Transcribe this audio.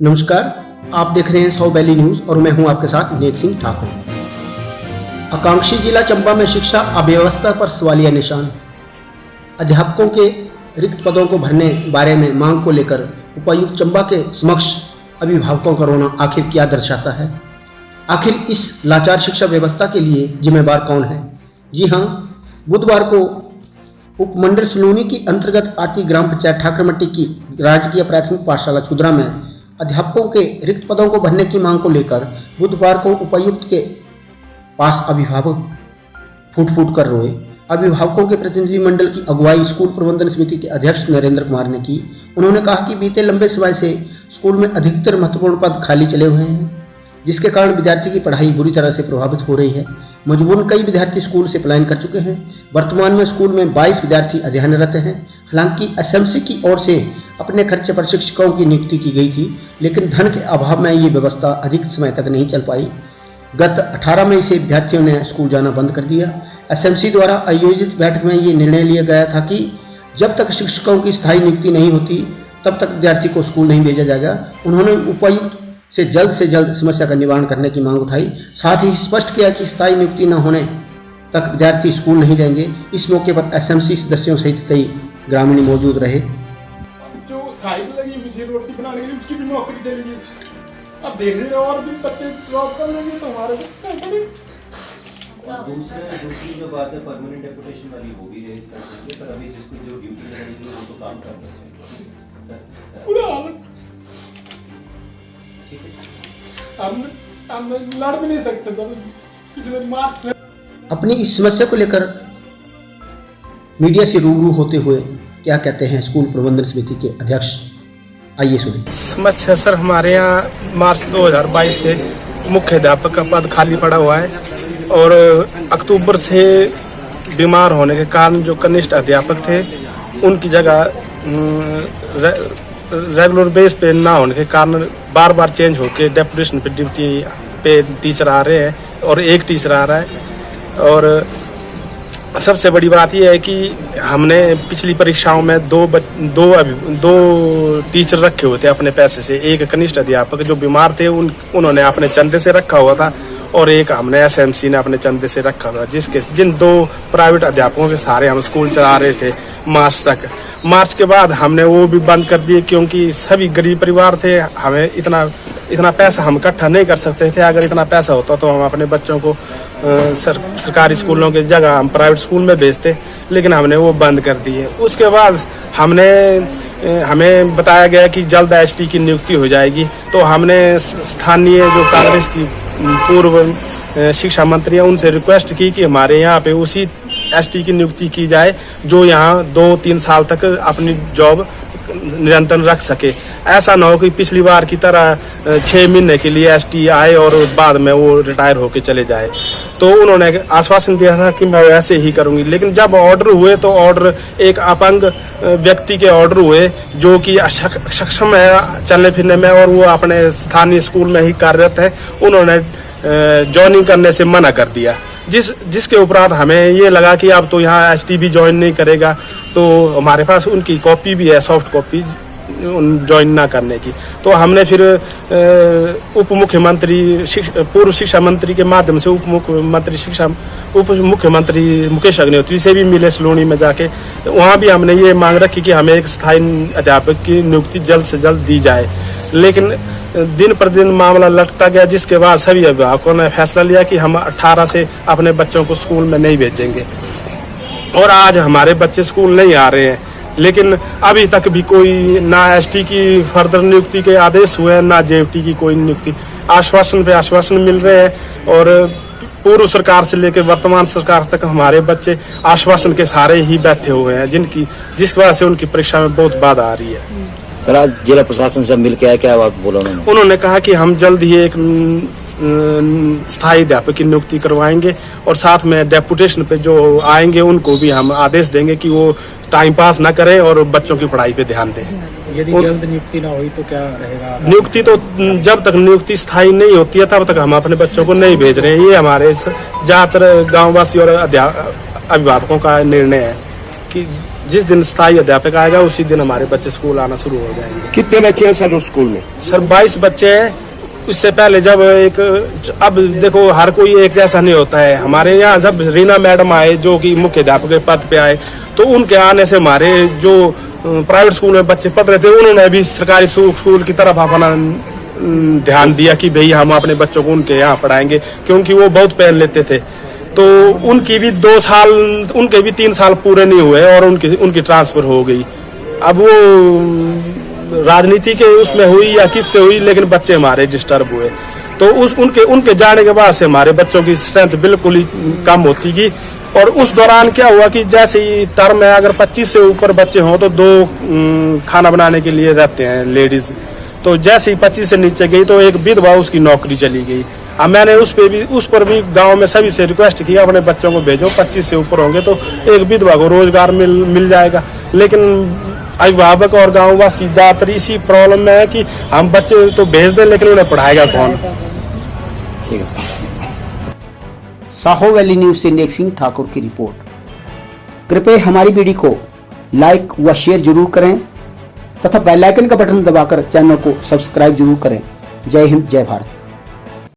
नमस्कार, आप देख रहे हैं सौ वैली न्यूज़ और मैं हूं आपके साथ नेक सिंह ठाकुर। आकांक्षी जिला चंबा में शिक्षा अव्यवस्था पर सवालिया निशान। अध्यापकों के रिक्त पदों को भरने बारे में मांग को लेकर उपायुक्त चंबा के समक्ष अभिभावकों का रोना आखिर क्या दर्शाता है? आखिर इस लाचार शिक्षा व्यवस्था के लिए जिम्मेवार कौन है? जी हाँ, बुधवार को उपमंडल सलूनी की अंतर्गत आती ग्राम पंचायत ठाकरमट्टी की राजकीय प्राथमिक पाठशाला छुद्रा में अध्यापकों के रिक्त पदों को भरने की मांग को लेकर बुधवार को उपायुक्त के पास अभिभावक फूट फूट कर रोए। अभिभावकों के प्रतिनिधि मंडल की अगुवाई स्कूल प्रबंधन समिति के अध्यक्ष नरेंद्र कुमार ने की। उन्होंने कहा कि बीते लंबे समय से स्कूल में अधिकतर महत्वपूर्ण पद खाली चले हुए हैं, जिसके कारण विद्यार्थी की पढ़ाई बुरी तरह से प्रभावित हो रही है। मजबूरन कई विद्यार्थी स्कूल से पलायन कर चुके हैं। वर्तमान में स्कूल में 22 विद्यार्थी अध्ययनरत हैं। हालांकि एसएमसी की ओर से अपने खर्चे पर शिक्षकों की नियुक्ति की गई थी, लेकिन धन के अभाव में ये व्यवस्था अधिक समय तक नहीं चल पाई। गत 18 मई से विद्यार्थियों ने स्कूल जाना बंद कर दिया। एसएमसी द्वारा आयोजित बैठक में ये निर्णय लिया गया था कि जब तक शिक्षकों की स्थायी नियुक्ति नहीं होती तब तक विद्यार्थी को स्कूल नहीं भेजा जाएगा। उन्होंने उपायुक्त से जल्द समस्या का निवारण करने की मांग उठाई। साथ ही स्पष्ट किया कि स्थायी नियुक्ति न होने तक विद्यार्थी स्कूल नहीं जाएंगे। इस मौके पर एसएमसी सदस्यों सहित कई ग्रामीण मौजूद रहे। जो साइकिल लगी हुई थी रोटी बनाने के लिए, उसकी भी नौकरी चली गई। अब देख रहे हो और भी बच्चे जॉब कर लेंगे तो हमारे दूसरी जो बात है परमानेंट डेपुटेशन वाली, वो भी रेज कर देंगे, पर अभी जिसको जो ड्यूटी लगेगी वो तो काम करना चाहिए। पूरा हालत हम लड़ भी नहीं सकते सर। पिछले मार्च से अपनी इस समस्या को लेकर मीडिया से रूबरू होते हुए क्या कहते हैं स्कूल प्रबंधन समिति के अध्यक्ष, आइए सुनिए। समस्या सर, हमारे यहाँ मार्च 2022 से मुख्य अध्यापक का पद खाली पड़ा हुआ है और अक्टूबर से बीमार होने के कारण जो कनिष्ठ अध्यापक थे उनकी जगह रेगुलर बेस पे ना होने के कारण बार बार चेंज होके डेपुटेशन पे ड्यूटी पे टीचर आ रहे हैं और एक टीचर आ रहा है। और सबसे बड़ी बात यह है कि हमने पिछली परीक्षाओं में दो टीचर रखे हुए थे अपने पैसे से। एक कनिष्ठ अध्यापक जो बीमार थे उन्होंने अपने चंदे से रखा हुआ था और एक हमने एसएमसी ने अपने चंदे से रखा था, जिन दो प्राइवेट अध्यापकों के सहारे हम स्कूल चला रहे थे मार्च तक। मार्च के बाद हमने वो भी बंद कर दिए क्योंकि सभी गरीब परिवार थे। हमें इतना पैसा हम इकट्ठा नहीं कर सकते थे। अगर इतना पैसा होता तो हम अपने बच्चों को सरकारी स्कूलों की जगह हम प्राइवेट स्कूल में भेजते, लेकिन हमने वो बंद कर दिए। उसके बाद हमें बताया गया कि जल्द एसटी की नियुक्ति हो जाएगी, तो हमने स्थानीय जो कांग्रेस की पूर्व शिक्षा मंत्री है उनसे रिक्वेस्ट की कि हमारे यहाँ पे उसी एसटी की नियुक्ति की जाए जो यहाँ 2-3 साल तक अपनी जॉब निरंतर रख सके। ऐसा न हो कि पिछली बार की तरह 6 महीने के लिए एसटी आए और बाद में वो रिटायर होके चले जाए। तो उन्होंने आश्वासन दिया था कि मैं ऐसे ही करूंगी, लेकिन जब ऑर्डर हुए तो ऑर्डर एक अपंग व्यक्ति के ऑर्डर हुए जो कि सक्षम है चलने फिरने में और वो अपने स्थानीय स्कूल में ही कार्यरत है। उन्होंने ज्वाइनिंग करने से मना कर दिया, जिसके उपरांत हमें ये लगा कि अब तो यहाँ एसटी भी ज्वाइन नहीं करेगा। तो हमारे पास उनकी कॉपी भी है, सॉफ्ट कॉपी ज्वाइन ना करने की। तो हमने फिर उप मुख्यमंत्री शिक्षा मंत्री के माध्यम से उप मुख्यमंत्री मुकेश अग्निहोत्री से भी मिले सलोनी में जाके। वहाँ भी हमने ये मांग रखी कि हमें एक स्थायी अध्यापक की नियुक्ति जल्द से जल्द दी जाए, लेकिन दिन पर दिन मामला लटकता गया, जिसके बाद सभी अभिभावकों ने फैसला लिया कि हम 18 से अपने बच्चों को स्कूल में नहीं भेजेंगे। और आज हमारे बच्चे स्कूल नहीं आ रहे हैं, लेकिन अभी तक भी कोई ना एसटी की फर्दर नियुक्ति के आदेश हुए हैं, ना जेएफटी की कोई नियुक्ति। आश्वासन पे आश्वासन मिल रहे हैं और पूर्व सरकार से लेकर वर्तमान सरकार तक हमारे बच्चे आश्वासन के सहारे ही बैठे हुए हैं, जिसकी वजह से उनकी परीक्षा में बहुत बाधा आ रही है। सर, आज जिला प्रशासन से मिल के आया, क्या बात बोला उन्होंने कहा कि हम जल्द ही एक स्थायी अध्यापक की नियुक्ति करवाएंगे और साथ में डेपुटेशन पे जो आएंगे उनको भी हम आदेश देंगे कि वो टाइम पास ना करें और बच्चों की पढ़ाई पे ध्यान दें। यदि जल्द नियुक्ति ना हुई तो क्या रहेगा? नियुक्ति तो जब तक नियुक्ति स्थायी नहीं होती है तब तक हम अपने बच्चों को नहीं भेज रहे हैं। ये हमारे ज्यादातर गाँववासी और अभिभावकों का निर्णय है कि जिस दिन स्थायी अध्यापक आएगा उसी दिन हमारे बच्चे स्कूल आना शुरू हो जाएंगे। कितने बच्चे हैं सर उस स्कूल में? सर 22 बच्चे हैं। उससे पहले जब अब देखो हर कोई एक जैसा नहीं होता है। हमारे यहाँ जब रीना मैडम आए जो कि मुख्य अध्यापक के पद पे आए, तो उनके आने से हमारे जो प्राइवेट स्कूल में बच्चे पढ़ रहे थे उन्होंने भी सरकारी स्कूल की तरफ अपना ध्यान दिया कि भाई हम अपने बच्चों को उनके यहाँ पढ़ाएंगे, क्योंकि वो बहुत पहन लेते थे। तो उनकी भी 2 साल, उनके भी 3 साल पूरे नहीं हुए और उनकी ट्रांसफर हो गई। अब वो राजनीति के उसमें हुई या किससे हुई, लेकिन बच्चे हमारे डिस्टर्ब हुए। तो उनके जाने के बाद से हमारे बच्चों की स्ट्रेंथ बिल्कुल ही कम होती गई। और उस दौरान क्या हुआ कि जैसे ही टर्म में अगर 25 से ऊपर बच्चे हों तो 2 खाना बनाने के लिए रहते हैं लेडीज। तो जैसे ही 25 से नीचे गई तो एक विधवा उसकी नौकरी चली गई। अब मैंने उस पर भी गांव में सभी से रिक्वेस्ट किया अपने बच्चों को भेजो, 25 से ऊपर होंगे तो एक विधवा को रोजगार मिल जाएगा। लेकिन अभिभावक और गाँववासी ज्यादातर इसी प्रॉब्लम में है कि हम बच्चे तो भेज दें लेकिन उन्हें पढ़ाएगा कौन। ठीक है। साहो वैली न्यूज से नेक सिंह ठाकुर की रिपोर्ट। कृपया हमारी वीडियो को लाइक व शेयर जरूर करें तथा बेल आइकन का बटन दबाकर चैनल को सब्सक्राइब जरूर करें। जय हिंद, जय भारत।